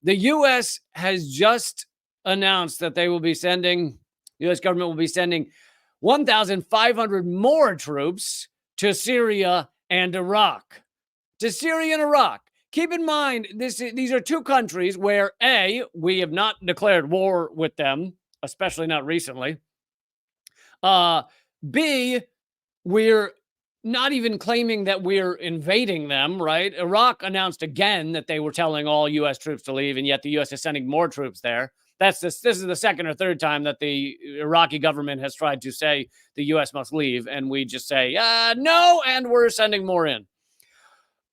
The U.S. has just announced that they will be sending, the U.S. government will be sending 1,500 more troops to Syria and Iraq. To Syria and Iraq. Keep in mind, these are two countries where, A, we have not declared war with them, especially not recently. B, we're not even claiming that we're invading them, right? Iraq announced again that they were telling all U.S. troops to leave, and yet the U.S. is sending more troops there. This is the second or third time that the Iraqi government has tried to say the U.S. must leave, and we just say, no, and we're sending more in.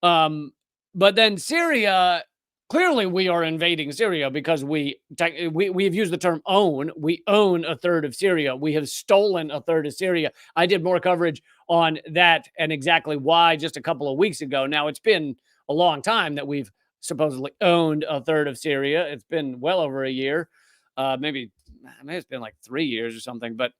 But then Syria, clearly we are invading Syria because we've used the term own. We own a third of Syria. We have stolen a third of Syria. I did more coverage on that and exactly why just a couple of weeks ago. Now, it's been a long time that we've supposedly owned a third of Syria. It's been well over a year. Maybe it's been like 3 years or something. But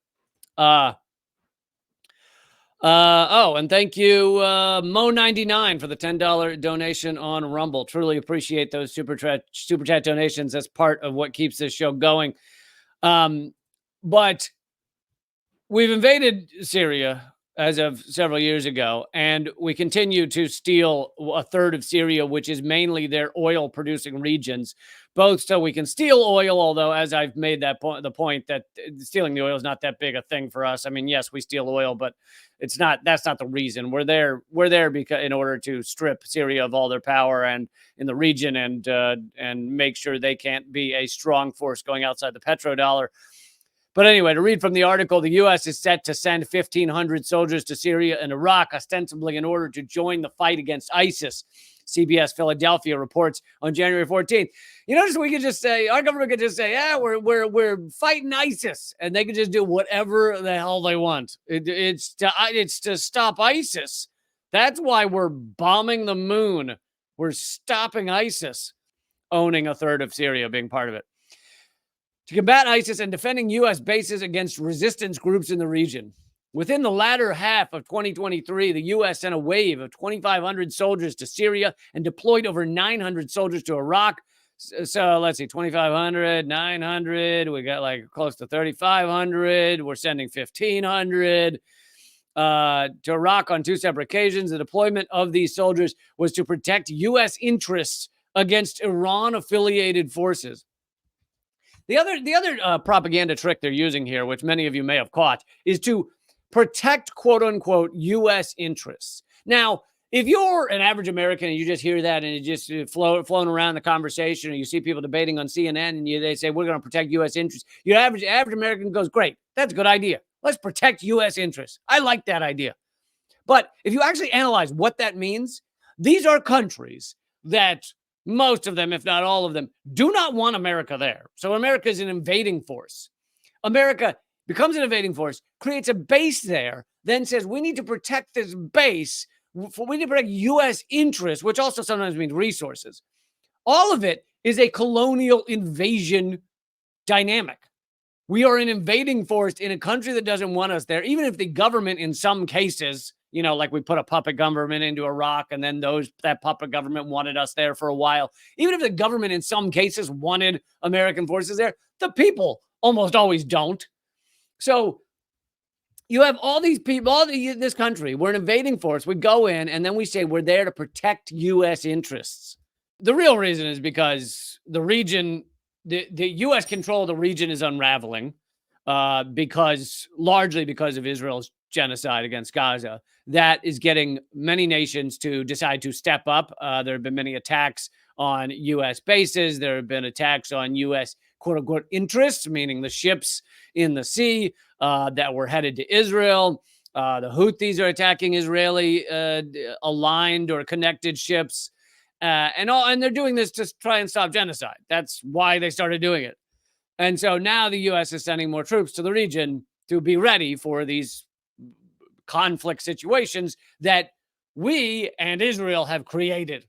and thank you, Mo99, for the $10 donation on Rumble. Truly appreciate those super chat donations. That's part of what keeps this show going. But we've invaded Syria as of several years ago, and we continue to steal a third of Syria, which is mainly their oil-producing regions, both so we can steal oil, although, as I've made the point that stealing the oil is not that big a thing for us. I mean, yes, we steal oil, but that's not the reason. We're there because in order to strip Syria of all their power and in the region and make sure they can't be a strong force going outside the petrodollar. But anyway, to read from the article, the U.S. is set to send 1,500 soldiers to Syria and Iraq, ostensibly in order to join the fight against ISIS. CBS Philadelphia reports on January 14th. You notice we could just say, our government could just say, we're fighting ISIS, and they could just do whatever the hell they want. It's to stop ISIS. That's why we're bombing the moon. We're stopping ISIS, owning a third of Syria, being part of it. To combat ISIS and defending U.S. bases against resistance groups in the region. Within the latter half of 2023, the U.S. sent a wave of 2,500 soldiers to Syria and deployed over 900 soldiers to Iraq. So let's see, 2,500, 900. We got like close to 3,500. We're sending 1,500 to Iraq on two separate occasions. The deployment of these soldiers was to protect U.S. interests against Iran-affiliated forces. The other propaganda trick they're using here, which many of you may have caught, is to protect, quote unquote, U.S. interests. Now, if you're an average American and you just hear that and it just flown around the conversation, or you see people debating on CNN and they say, we're going to protect U.S. interests, your average American goes, great, that's a good idea. Let's protect U.S. interests. I like that idea. But if you actually analyze what that means, these are countries that most of them, if not all of them, do not want America there. So America is an invading force. America becomes an invading force, creates a base there, then says, we need to protect this base. We need to protect U.S. interests, which also sometimes means resources. All of it is a colonial invasion dynamic. We are an invading force in a country that doesn't want us there, even if the government in some cases, like we put a puppet government into Iraq and then that puppet government wanted us there for a while. Even if the government in some cases wanted American forces there, the people almost always don't. So you have all these people, this country, we're an invading force. We go in and then we say we're there to protect U.S. interests. The real reason is because the region, the U.S. control of the region is unraveling largely because of Israel's genocide against Gaza. That is getting many nations to decide to step up. There have been many attacks on U.S. bases. There have been attacks on U.S. quote-unquote interests, meaning the ships in the sea that were headed to Israel. The Houthis are attacking Israeli aligned or connected ships. And they're doing this to try and stop genocide. That's why they started doing it. And so now the U.S. is sending more troops to the region to be ready for these conflict situations that we and Israel have created.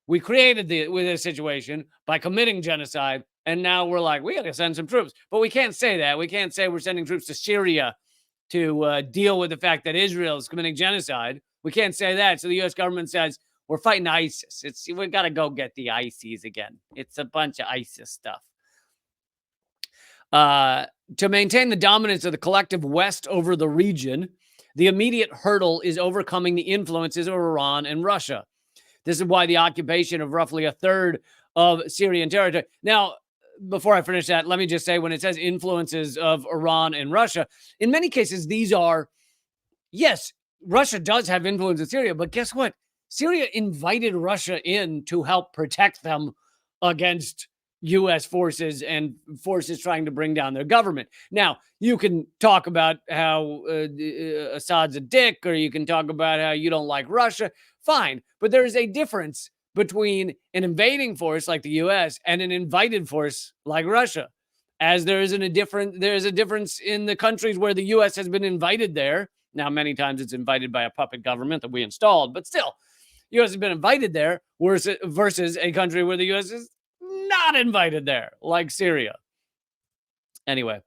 We created this situation by committing genocide, and now we're like, we got to send some troops. But we can't say that. We can't say we're sending troops to Syria to deal with the fact that Israel is committing genocide. We can't say that. So the U.S. government says, We're fighting ISIS. We got to go get the ISIS again. It's a bunch of ISIS stuff. To maintain the dominance of the collective West over the region, the immediate hurdle is overcoming the influences of Iran and Russia. This is why the occupation of roughly a third of Syrian territory. Now, before I finish that, let me just say, when it says influences of Iran and Russia, in many cases, these are, yes, Russia does have influence in Syria, but guess what? Syria invited Russia in to help protect them against U.S. forces and forces trying to bring down their government. Now, you can talk about how Assad's a dick, or you can talk about how you don't like Russia. Fine. But there is a difference between an invading force like the U.S. and an invited force like Russia. As there is a difference in the countries where the U.S. has been invited there. Now, many times it's invited by a puppet government that we installed, but still, U.S. has been invited there versus a country where the U.S. is not invited there, like Syria. Anyway,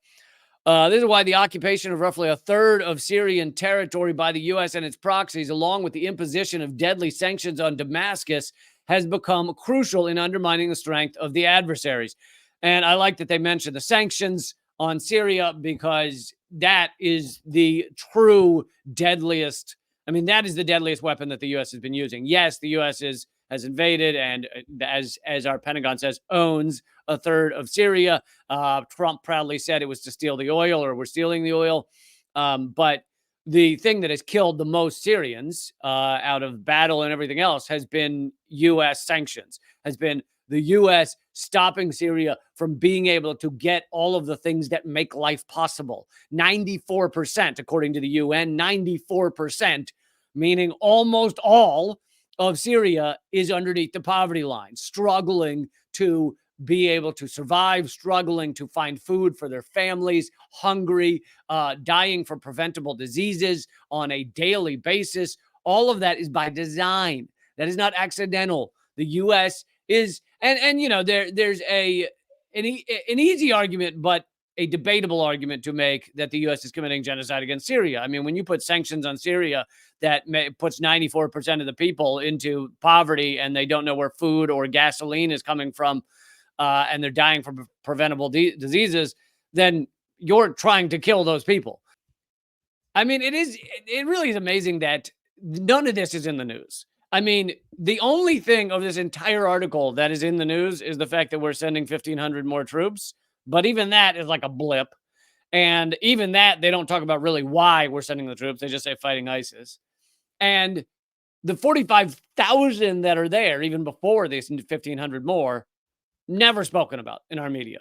this is why the occupation of roughly a third of Syrian territory by the U.S. and its proxies, along with the imposition of deadly sanctions on Damascus, has become crucial in undermining the strength of the adversaries. And I like that they mentioned the sanctions on Syria, because that is the true deadliest. I mean, that is the deadliest weapon that the U.S. has been using. Yes, the U.S. has invaded and, as our Pentagon says, owns a third of Syria. Trump proudly said it was to steal the oil, or we're stealing the oil. But the thing that has killed the most Syrians out of battle and everything else has been U.S. sanctions, has been the U.S. stopping Syria from being able to get all of the things that make life possible. 94%, according to the UN, 94%, meaning almost all of Syria is underneath the poverty line, struggling to be able to survive, struggling to find food for their families, hungry, dying from preventable diseases on a daily basis. All of that is by design. That is not accidental. The U.S. is, and you know, there's an easy argument, but a debatable argument to make that the U.S. is committing genocide against Syria. I mean, when you put sanctions on Syria that puts 94% of the people into poverty, and they don't know where food or gasoline is coming from, and they're dying from preventable diseases, then you're trying to kill those people. I mean, it really is amazing that none of this is in the news. I mean, the only thing of this entire article that is in the news is the fact that we're sending 1,500 more troops. But even that is like a blip. And even that, they don't talk about really why we're sending the troops. They just say fighting ISIS. And the 45,000 that are there, even before these 1,500 more, never spoken about in our media.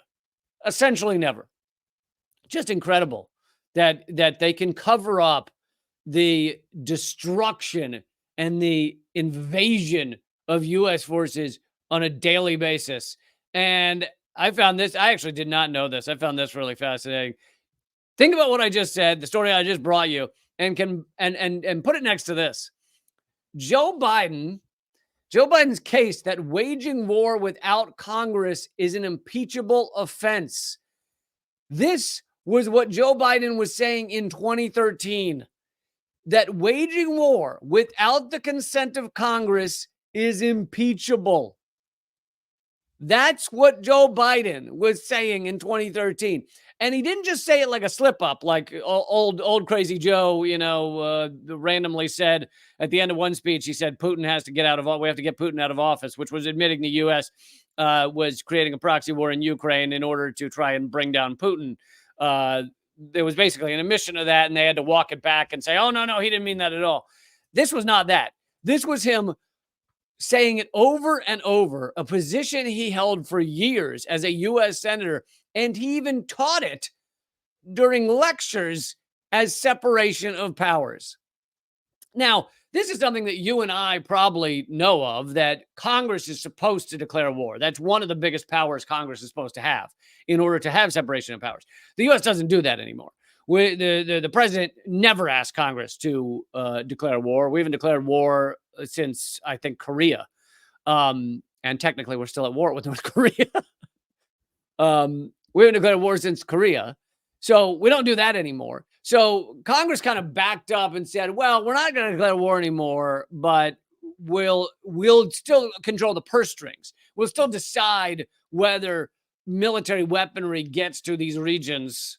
Essentially never. Just incredible that they can cover up the destruction and the invasion of U.S. forces on a daily basis. And I found this, I actually did not know this. I found this really fascinating. Think about what I just said, the story I just brought you, and put it next to this. Joe Biden's case that waging war without Congress is an impeachable offense. This was what Joe Biden was saying in 2013, that waging war without the consent of Congress is impeachable. That's what Joe Biden was saying in 2013. And he didn't just say it like a slip up, like old crazy Joe, randomly said at the end of one speech. He said, Putin has to get out of office. We have to get Putin out of office, which was admitting the U.S. Was creating a proxy war in Ukraine in order to try and bring down Putin. There was basically an admission of that, and they had to walk it back and say, oh, no, he didn't mean that at all. This was not that. This was him saying it over and over, a position he held for years as a U.S. senator, and he even taught it during lectures as separation of powers. Now, this is something that you and I probably know of, that Congress is supposed to declare war. That's one of the biggest powers Congress is supposed to have in order to have separation of powers. The U.S. doesn't do that anymore. The president never asked Congress to declare war. We haven't declared war since, I think, Korea. And technically, we're still at war with North Korea. We haven't declared war since Korea. So we don't do that anymore. So Congress kind of backed up and said, well, we're not going to declare war anymore, but will still control the purse strings. We'll still decide whether military weaponry gets to these regions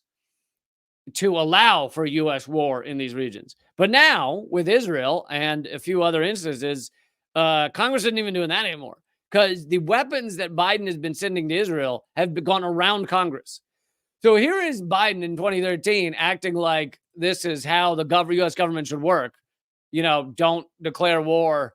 to allow for U.S. war in these regions. But now, with Israel and a few other instances, Congress isn't even doing that anymore, because the weapons that Biden has been sending to Israel have gone around Congress. So here is Biden in 2013 acting like this is how the U.S. government should work. Don't declare war.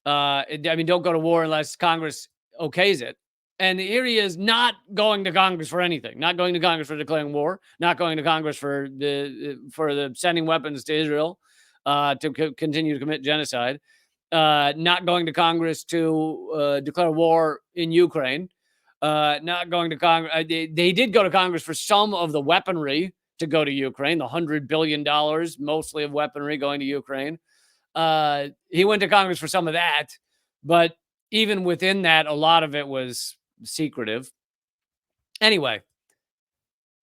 Don't go to war unless Congress okays it. And here he is not going to Congress for anything, not going to Congress for declaring war, not going to Congress for the sending weapons to Israel to continue to commit genocide, not going to Congress to declare war in Ukraine, not going to Congress. They did go to Congress for some of the weaponry to go to Ukraine, the $100 billion, mostly of weaponry going to Ukraine. He went to Congress for some of that, but even within that, a lot of it was secretive. Anyway,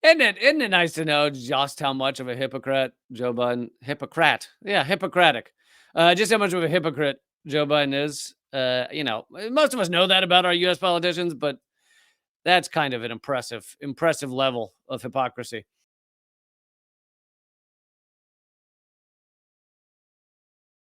isn't it nice to know just how much of a hypocrite Joe Biden, hypocritic, just how much of a hypocrite Joe Biden is. Most of us know that about our U.S. politicians, but that's kind of an impressive level of hypocrisy.